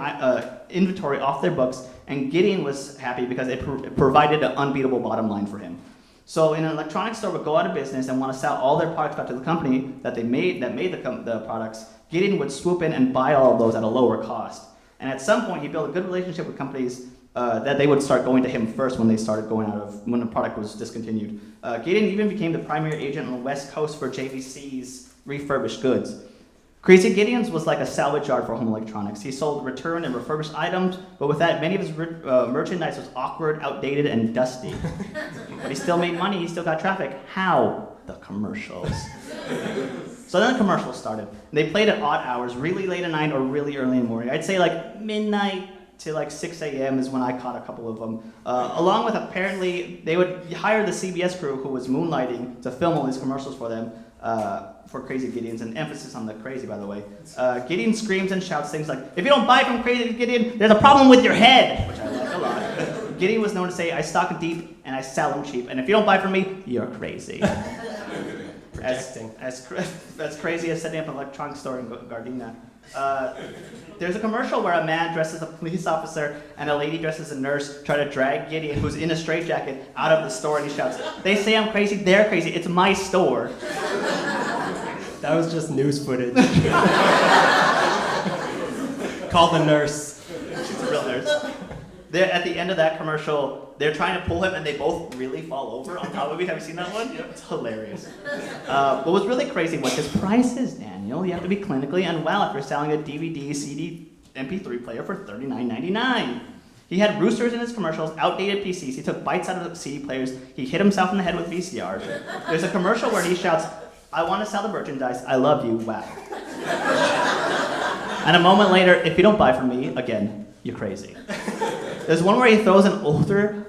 inventory off their books, and Gideon was happy because it provided an unbeatable bottom line for him. So an electronics store would go out of business and want to sell all their products back to the company that made the products. Gideon would swoop in and buy all of those at a lower cost. And at some point, he built a good relationship with companies that they would start going to him first when they started when the product was discontinued. Gideon even became the primary agent on the West Coast for JVC's refurbished goods. Crazy Gideon's was like a salvage yard for home electronics. He sold returned and refurbished items, but with that, many of his merchandise was awkward, outdated, and dusty. But he still made money, he still got traffic. How? The commercials. So then the commercials started. They played at odd hours, really late at night or really early in the morning. I'd say like midnight to like 6 a.m. is when I caught a couple of them. Along with apparently, they would hire the CBS crew who was moonlighting to film all these commercials for them. For Crazy Gideon's, and emphasis on the crazy, by the way. Gideon screams and shouts things like, "If you don't buy from Crazy Gideon, there's a problem with your head," which I like a lot. Gideon was known to say, "I stock deep and I sell them cheap, and if you don't buy from me, you're crazy." As crazy as setting up an electronics store in Gardena. There's a commercial where a man dressed as a police officer and a lady dressed as a nurse try to drag Gideon, who's in a straitjacket, out of the store, and he shouts, "They say I'm crazy, they're crazy, it's my store." That was just news footage. Call the nurse. She's a real nurse. They're at the end of that commercial, they're trying to pull him and they both really fall over on top of me. Have you seen that one? Yep. It's hilarious. What was really crazy was his prices, Daniel. You have to be clinically unwell if you're selling a DVD, CD, MP3 player for $39.99. He had roosters in his commercials, outdated PCs. He took bites out of the CD players. He hit himself in the head with VCRs. There's a commercial where he shouts, "I want to sell the merchandise. I love you. Wow." And a moment later, "If you don't buy from me, again, you're crazy." There's one where he throws an older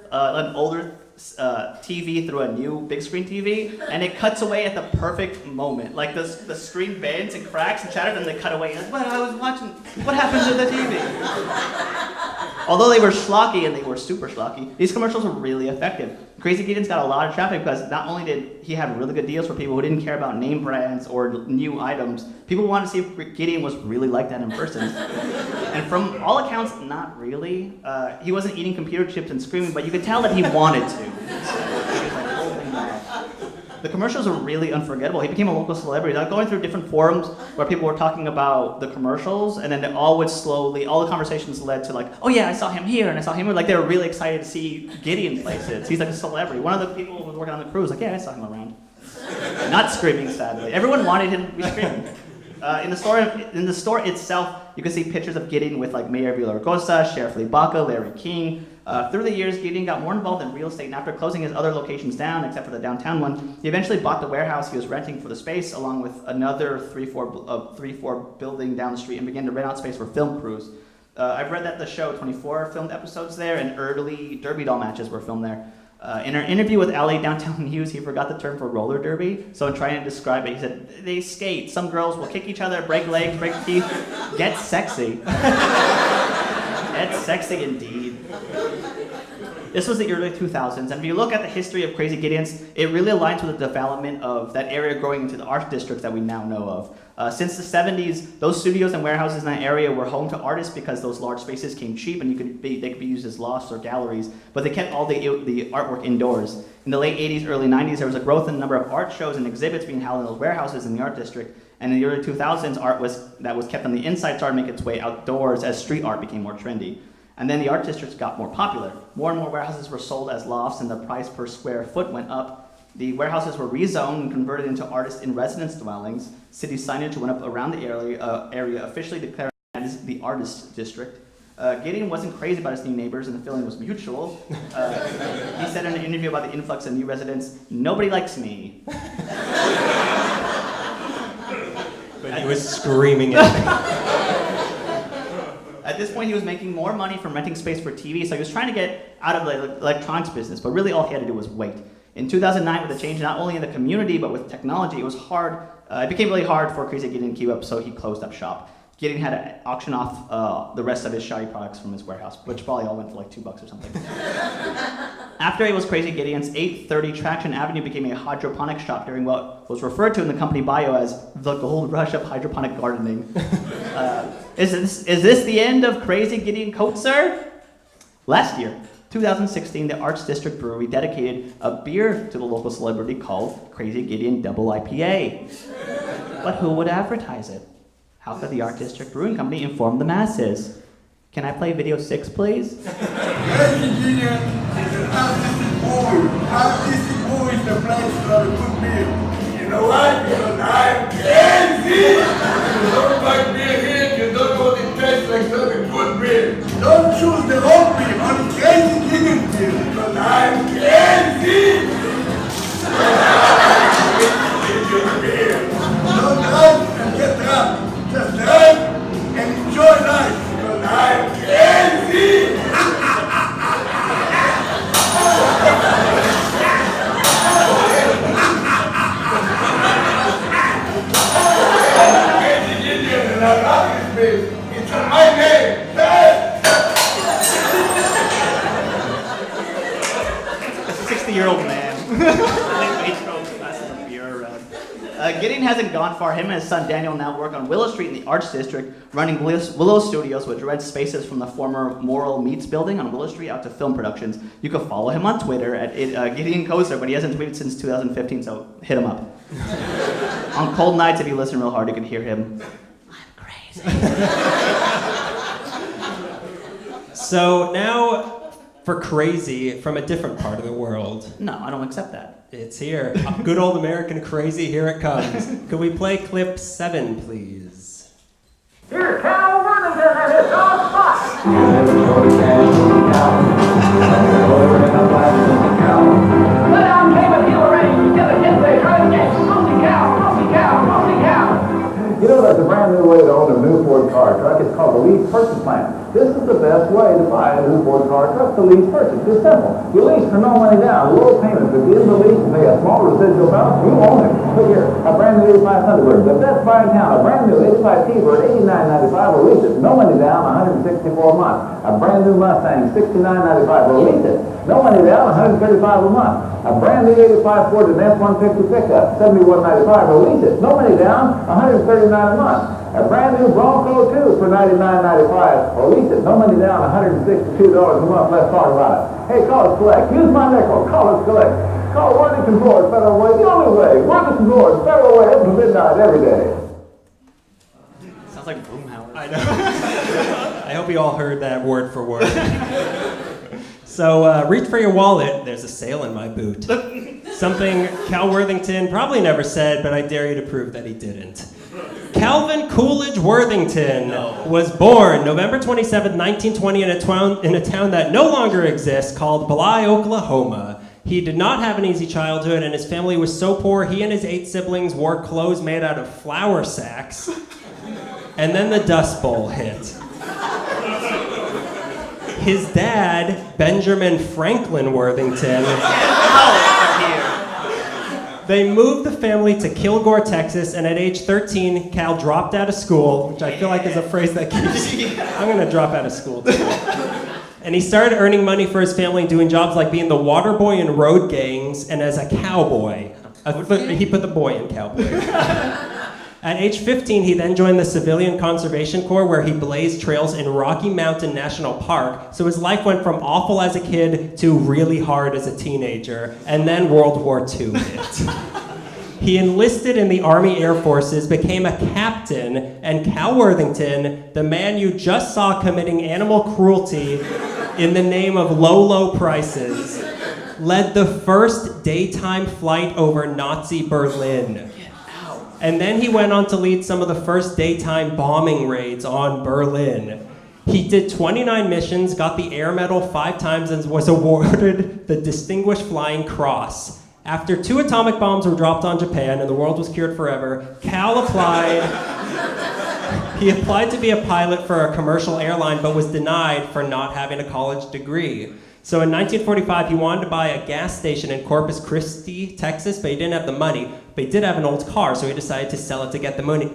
TV through a new big screen TV, and it cuts away at the perfect moment. Like the screen bends and cracks and shatters, and they cut away. And I was watching. What happened to the TV? Although they were schlocky, and they were super schlocky, these commercials were really effective. Crazy Gideon's got a lot of traffic because not only did he have really good deals for people who didn't care about name brands or new items, people wanted to see if Gideon was really like that in person. And from all accounts, not really. He wasn't eating computer chips and screaming, but you could tell that he wanted to. He was like holding back. The commercials were really unforgettable. He became a local celebrity. Like going through different forums where people were talking about the commercials, and then they all the conversations led to like, "Oh yeah, I saw him here, and I saw him here." Like they were really excited to see Gideon places. He's like a celebrity. One of the people who was working on the crew was like, "Yeah, I saw him around." Not screaming, sadly. Everyone wanted him to be screaming. In the store itself, you can see pictures of Gideon with like Mayor Villaraigosa, Sheriff Lee Baca, Larry King. Through the years, Gideon got more involved in real estate, and after closing his other locations down, except for the downtown one, he eventually bought the warehouse he was renting for the space, along with another 3-4 building down the street, and began to rent out space for film crews. I've read that the show 24 filmed episodes there, and early derby doll matches were filmed there. In an interview with LA Downtown News, he forgot the term for roller derby, so in trying to describe it, he said, "They skate. Some girls will kick each other, break legs, break teeth. Get sexy." Get sexy indeed. This was the early 2000s, and if you look at the history of Crazy Gideon's, it really aligns with the development of that area growing into the art district that we now know of. Since the 70s, those studios and warehouses in that area were home to artists because those large spaces came cheap and they could be used as lofts or galleries, but they kept all the artwork indoors. In the late 80s, early 90s, there was a growth in the number of art shows and exhibits being held in those warehouses in the art district, and in the early 2000s, art that was kept on the inside started to make its way outdoors as street art became more trendy. And then the art districts got more popular. More and more warehouses were sold as lofts, and the price per square foot went up. The warehouses were rezoned and converted into artist-in-residence dwellings. City signage went up around the area officially declaring it as the artist district. Gideon wasn't crazy about his new neighbors, and the feeling was mutual. He said in an interview about the influx of new residents, "Nobody likes me." But he was screaming at me. At this point, he was making more money from renting space for TV, so he was trying to get out of the electronics business, but really all he had to do was wait. In 2009, with the change not only in the community, but with technology, it became really hard for Crazy Gideon to keep up, so he closed up shop. Gideon had to auction off the rest of his shoddy products from his warehouse, which probably all went for like $2 or something. After it was Crazy Gideon's, 830 Traction Avenue became a hydroponic shop during what was referred to in the company bio as the gold rush of hydroponic gardening. Is this the end of Crazy Gideon Coatser? Last year, 2016, the Arts District Brewery dedicated a beer to the local celebrity called Crazy Gideon Double IPA. But who would advertise it? How could the Art District Brewing Company inform the masses? Can I play video 6, please? Crazy Gideon is an artistic boy. Artistic boy is the place for a good beer. You know why? Because I'm crazy! You don't like beer here, you don't know what it tastes like, not a good beer. Don't choose the wrong beer, only Crazy Gideon beer. Because I'm crazy! Gideon beer. Don't drive and get drunk. Just drive and enjoy life. Because I'm crazy! 60-year-old man. Gideon hasn't gone far. Him and his son Daniel now work on Willow Street in the Arts District, running Willow Studios, which rents spaces from the former Moral Meats building on Willow Street out to film productions. You can follow him on Twitter at Gideon Coaster, but he hasn't tweeted since 2015, so hit him up. On cold nights, if you listen real hard, you can hear him. I'm crazy. So now for Crazy from a different part of the world. No, I don't accept that. It's here. Good old American Crazy, here it comes. Could we play clip 7, please? Here's Cal Worthington and his dog Spot. Let down Cayman heel range. Get the kids they try to get. Mostly cow, mostly cow, mostly cow. You know, there's a brand new way to own a new Ford car truck. It's called the lease purchase plan. This is the best way to buy a new Ford car truck, the lease purchase. It's simple. You lease for no money down, low payments. At the end of the lease, you pay a small residual balance. You own it. Look here, a brand new 85 Thunderbird. The best buy in town. A brand new 85 T-Bird, $89.95. We'll lease it. No money down, $164 a month. A brand new Mustang, $69.95. We'll lease it. No money down, $135 a month. A brand new 85 Ford and F-150 pickup, $71.95. We'll lease it. No money down, $139 a month. A brand new Bronco 2 for $99.95. Or lease it. No money down, $162 a month. Let's talk about it. Hey, call us collect. Use my nickel. Call us collect. Call Worthington Ford, Federal Way, the only way. Worthington Ford, Federal Way, open to midnight every day. Sounds like Boomhauer. I know. I hope you all heard that word for word. So reach for your wallet. There's a sale in my boot. Something Cal Worthington probably never said, but I dare you to prove that he didn't. Calvin Coolidge Worthington was born November 27, 1920 in a town that no longer exists called Bly, Oklahoma. He did not have an easy childhood, and his family was so poor he and his 8 siblings wore clothes made out of flour sacks. And then the Dust Bowl hit. His dad, Benjamin Franklin Worthington, they moved the family to Kilgore, Texas, and at age 13, Cal dropped out of school, which I feel like is a phrase that keeps, I'm gonna drop out of school too. And he started earning money for his family doing jobs like being the water boy in road gangs and as a cowboy. He put the boy in cowboy. At age 15, he then joined the Civilian Conservation Corps, where he blazed trails in Rocky Mountain National Park. So his life went from awful as a kid to really hard as a teenager. And then World War II hit. He enlisted in the Army Air Forces, became a captain, and Cal Worthington, the man you just saw committing animal cruelty in the name of low, low prices, led the first daytime flight over Nazi Berlin. And then he went on to lead some of the first daytime bombing raids on Berlin. He did 29 missions, got the Air Medal 5 times, and was awarded the Distinguished Flying Cross. After 2 atomic bombs were dropped on Japan and the world was cured forever, Cal applied. He applied to be a pilot for a commercial airline, but was denied for not having a college degree. So in 1945, he wanted to buy a gas station in Corpus Christi, Texas, but he didn't have the money. But he did have an old car, so he decided to sell it to get the money.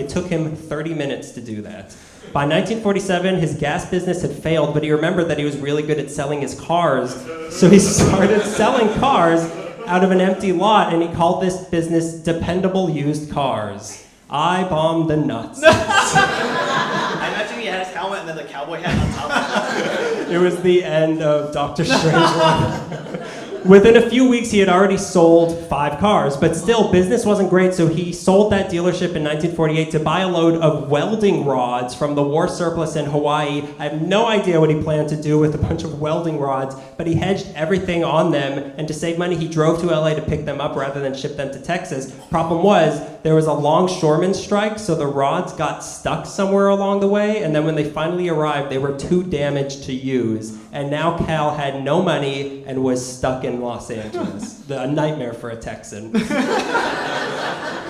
It took him 30 minutes to do that. By 1947, his gas business had failed, but he remembered that he was really good at selling his cars. So he started selling cars out of an empty lot, and he called this business Dependable Used Cars. I bombed the nuts. I imagine he had his helmet and then the cowboy hat on top of it. It was the end of Dr. Strangelove. Within a few weeks, he had already sold 5 cars, but still, business wasn't great, so he sold that dealership in 1948 to buy a load of welding rods from the war surplus in Hawaii. I have no idea what he planned to do with a bunch of welding rods, but he hedged everything on them, and to save money, he drove to LA to pick them up rather than ship them to Texas. Problem was, there was a longshoreman strike, so the rods got stuck somewhere along the way, and then when they finally arrived, they were too damaged to use. And now Cal had no money and was stuck in Los Angeles. A nightmare for a Texan.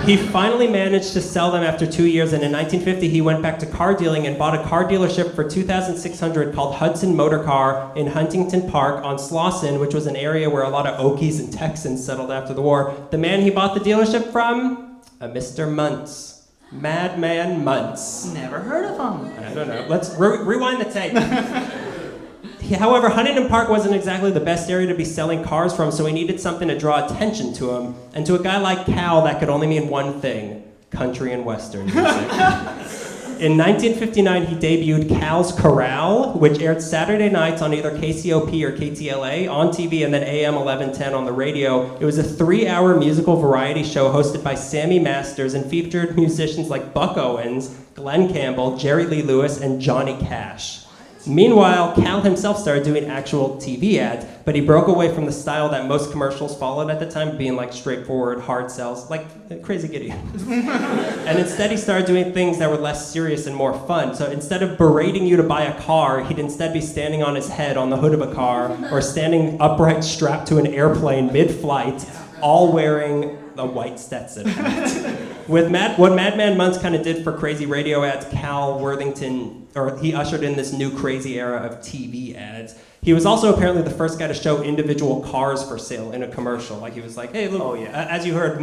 He finally managed to sell them after 2 years, and in 1950 he went back to car dealing and bought a car dealership for $2,600 called Hudson Motor Car in Huntington Park on Slauson, which was an area where a lot of Okies and Texans settled after the war. The man he bought the dealership from? A Mr. Muntz. Madman Muntz. Never heard of him. I don't know. Let's rewind the tape. However, Huntington Park wasn't exactly the best area to be selling cars from, so he needed something to draw attention to him. And to a guy like Cal, that could only mean one thing: country and western music. In 1959, he debuted Cal's Corral, which aired Saturday nights on either KCOP or KTLA on TV and then AM 1110 on the radio. It was a 3-hour musical variety show hosted by Sammy Masters and featured musicians like Buck Owens, Glenn Campbell, Jerry Lee Lewis, and Johnny Cash. Meanwhile, Cal himself started doing actual TV ads, but he broke away from the style that most commercials followed at the time, being like straightforward, hard sells, like Crazy Gideon. And instead he started doing things that were less serious and more fun. So instead of berating you to buy a car, he'd instead be standing on his head on the hood of a car, or standing upright strapped to an airplane mid-flight, all wearing a white Stetson hat. What Madman Months kind of did for crazy radio ads, Cal Worthington, or he ushered in this new crazy era of TV ads. He was also apparently the first guy to show individual cars for sale in a commercial. Like he was like, hey, look, as you heard,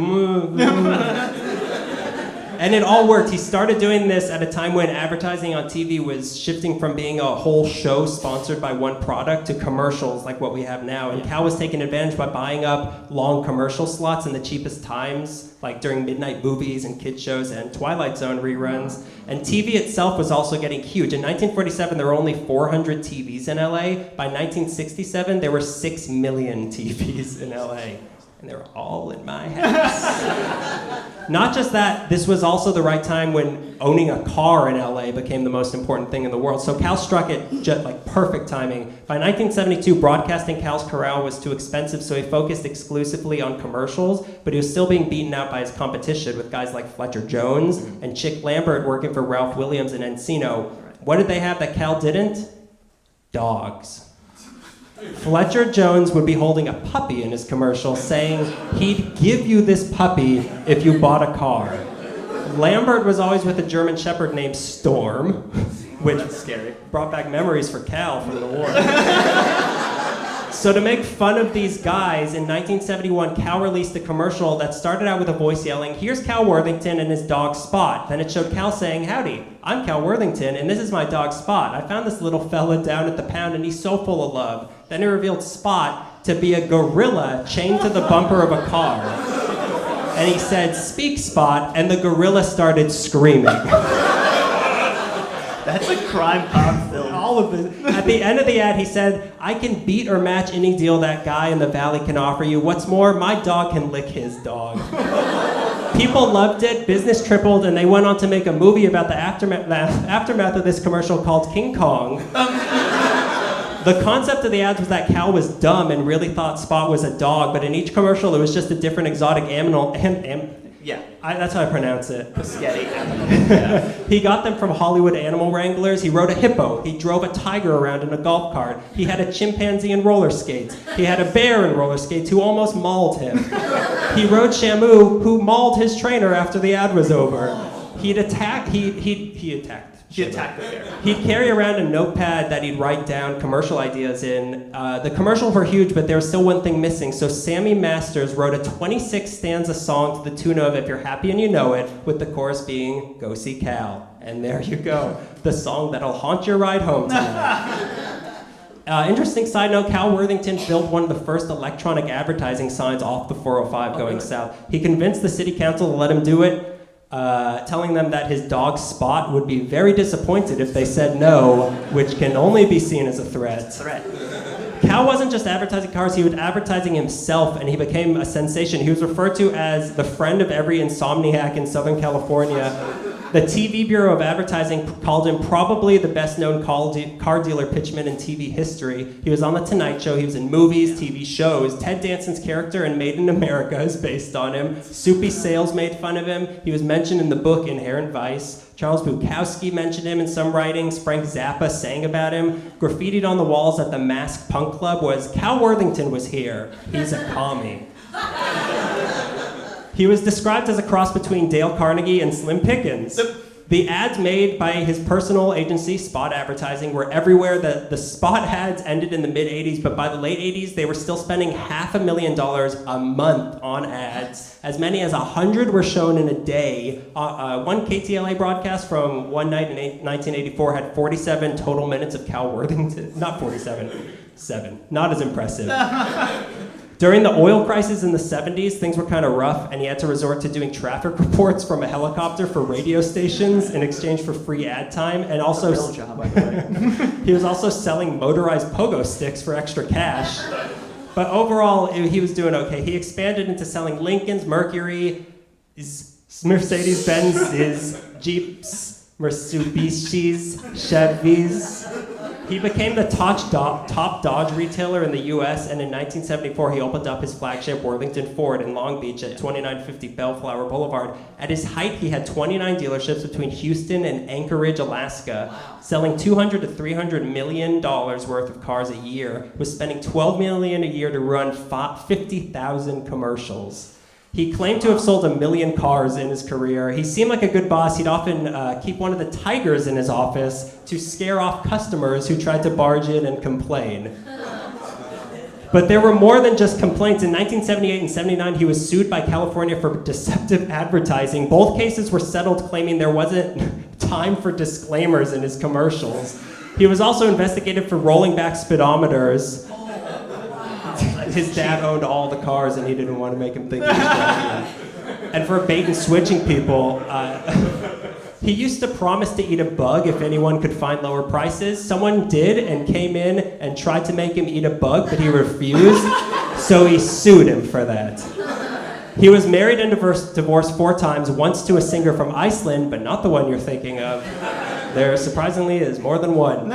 and it all worked. He started doing this at a time when advertising on TV was shifting from being a whole show sponsored by one product to commercials like what we have now. And Cal was taking advantage by buying up long commercial slots in the cheapest times, like during midnight movies and kids shows and Twilight Zone reruns. And TV itself was also getting huge. In 1947, there were only 400 TVs in LA. By 1967, there were 6 million TVs in LA. And they were all in my house. Not just that, this was also the right time when owning a car in LA became the most important thing in the world. So Cal struck it just like perfect timing. By 1972, broadcasting Cal's Corral was too expensive, so he focused exclusively on commercials, but he was still being beaten out by his competition with guys like Fletcher Jones and Chick Lambert working for Ralph Williams and Encino. What did they have that Cal didn't? Dogs. Fletcher Jones would be holding a puppy in his commercial saying he'd give you this puppy if you bought a car. Lambert was always with a German Shepherd named Storm, which scary. Brought back memories for Cal from the war. So to make fun of these guys, in 1971, Cal released a commercial that started out with a voice yelling, "Here's Cal Worthington and his dog Spot." Then it showed Cal saying, "Howdy, I'm Cal Worthington, and this is my dog Spot. I found this little fella down at the pound, and he's so full of love." Then it revealed Spot to be a gorilla chained to the bumper of a car. And he said, "Speak, Spot," and the gorilla started screaming. That's a crime pop film. All of this. At the end of the ad, he said, "I can beat or match any deal that guy in the valley can offer you. What's more, my dog can lick his dog." People loved it, business tripled, and they went on to make a movie about the aftermath of this commercial called King Kong. The concept of the ads was that Cal was dumb and really thought Spot was a dog, but in each commercial it was just a different exotic animal. That's how I pronounce it. He got them from Hollywood animal wranglers. He rode a hippo. He drove a tiger around in a golf cart. He had a chimpanzee in roller skates. He had a bear in roller skates who almost mauled him. He rode Shamu, who mauled his trainer after the ad was over. He attacked the bear. He'd carry around a notepad that he'd write down commercial ideas in. The commercials were huge, but there was still one thing missing. So Sammy Masters wrote a 26-stanza song to the tune of "If You're Happy and You Know It," with the chorus being "Go See Cal." And there you go, the song that'll haunt your ride home tonight. Interesting side note, Cal Worthington built one of the first electronic advertising signs off the 405 going south. He convinced the city council to let him do it, telling them that his dog Spot would be very disappointed if they said no, which can only be seen as a threat. Cal wasn't just advertising cars, he was advertising himself, and he became a sensation. He was referred to as the friend of every insomniac in Southern California. The TV Bureau of Advertising called him probably the best-known car dealer pitchman in TV history. He was on The Tonight Show, he was in movies, TV shows. Ted Danson's character in Made in America is based on him. Soupy Sales made fun of him. He was mentioned in the book Inherent Vice. Charles Bukowski mentioned him in some writings. Frank Zappa sang about him. Graffitied on the walls at the Masked Punk Club was, "Cal Worthington was here. He's a commie." He was described as a cross between Dale Carnegie and Slim Pickens. The ads made by his personal agency, Spot Advertising, were everywhere. The Spot ads ended in the mid-'80s, but by the late 80s, they were still spending $500,000 a month on ads. As many as 100 were shown in a day. One KTLA broadcast from one night in 1984 had 47 total minutes of Cal Worthington. Not 47, 7. Not as impressive. During the oil crisis in the 70s, things were kind of rough, and he had to resort to doing traffic reports from a helicopter for radio stations in exchange for free ad time, and also real job, by the way. he was also selling motorized pogo sticks for extra cash. But overall, he was doing okay. He expanded into selling Lincolns, Mercury, Mercedes-Benz's, Jeeps, Mitsubishis, Chevys. He became the top Dodge retailer in the U.S., and in 1974, he opened up his flagship Worthington Ford in Long Beach at 2950 Bellflower Boulevard. At his height, he had 29 dealerships between Houston and Anchorage, Alaska, selling $200 to $300 million worth of cars a year, was spending $12 million a year to run 50,000 commercials. He claimed to have sold 1 million cars in his career. He seemed like a good boss. He'd often keep one of the tigers in his office to scare off customers who tried to barge in and complain. But there were more than just complaints. In 1978 and 79, he was sued by California for deceptive advertising. Both cases were settled, claiming there wasn't time for disclaimers in his commercials. He was also investigated for rolling back speedometers. His dad owned all the cars, and he didn't want to make him think he was driving. And for bait and switching people, he used to promise to eat a bug if anyone could find lower prices. Someone did and came in and tried to make him eat a bug, but he refused, so he sued him for that. He was married and divorced 4 times, once to a singer from Iceland, but not the one you're thinking of. There surprisingly is more than one.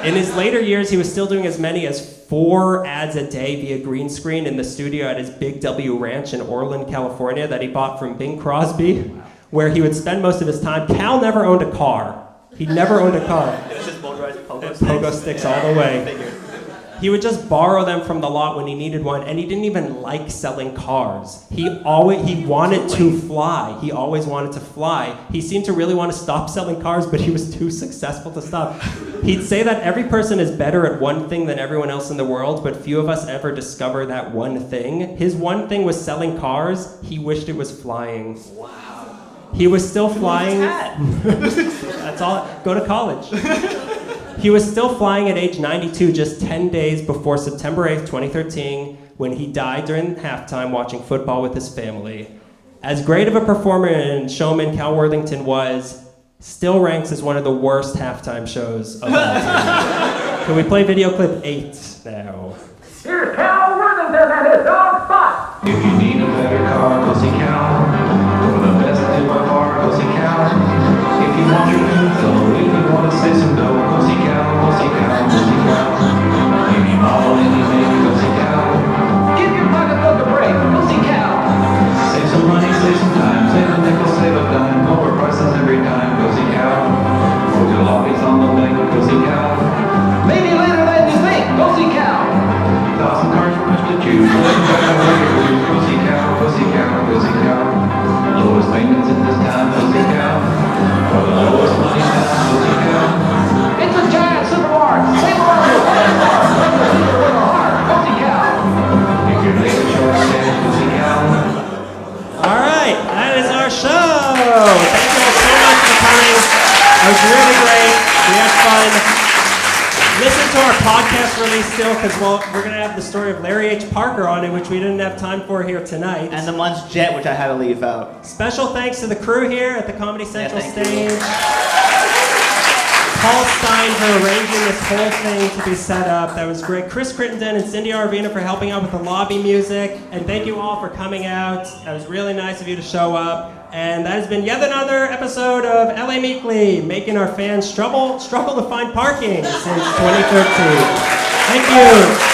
In his later years, he was still doing as many as 4 ads a day via green screen in the studio at his Big W Ranch in Orland, California, that he bought from Bing Crosby, where he would spend most of his time. Cal never owned a car. He never owned a car. It was just motorized Pogo sticks all the way. He would just borrow them from the lot when he needed one, and he didn't even like selling cars. He wanted to fly. He always wanted to fly. He seemed to really want to stop selling cars, but he was too successful to stop. He'd say that every person is better at one thing than everyone else in the world, but few of us ever discover that one thing. His one thing was selling cars. He wished it was flying. Wow. He was still flying. That's all. Go to college. He was still flying at age 92, just 10 days before September 8th, 2013, when he died during halftime watching football with his family. As great of a performer and showman Cal Worthington was, still ranks as one of the worst halftime shows of all time. Can we play video clip 8 now? Here's Cal Worthington and his dog Spot. If you need a better car, go see Cal. For the best in my car, go see Cal. If you want your new though, if you want to say some dough, go see Cal, go see Cal, go see Cal. Any model, anything, go see Cal. Give your pocketbook a break. Go see Cal. Save some money, save some time, save a nickel, save a dime, lower prices every time, go see Cal. For your lobbies on the link, go see Cal. Maybe later than you think. Go see Cal. 1,000 cars from which to choose, go see Cal, go see Cal, go see Cal. Lowest payments in this town, go see Cal. For the lowest money down, go see Cal. It's a giant supermarket. Save a lot of your car. Bring the people with a heart. Go see Cal. If you're late at short stand, go see Cal. All right, that is our show. Thank you all so much for coming. It was really great. We had fun. Listen to our podcast release still, because we're going to have the story of Larry H. Parker on it, which we didn't have time for here tonight. And the month's Jet, which I had to leave out. Special thanks to the crew here at the Comedy Central thank stage. you. Paul Stein for arranging this whole thing to be set up. That was great. Chris Crittenden and Cindy Arvina for helping out with the lobby music. And thank you all for coming out. That was really nice of you to show up. And that has been yet another episode of LA Meekly, making our fans struggle to find parking since 2013. Thank you.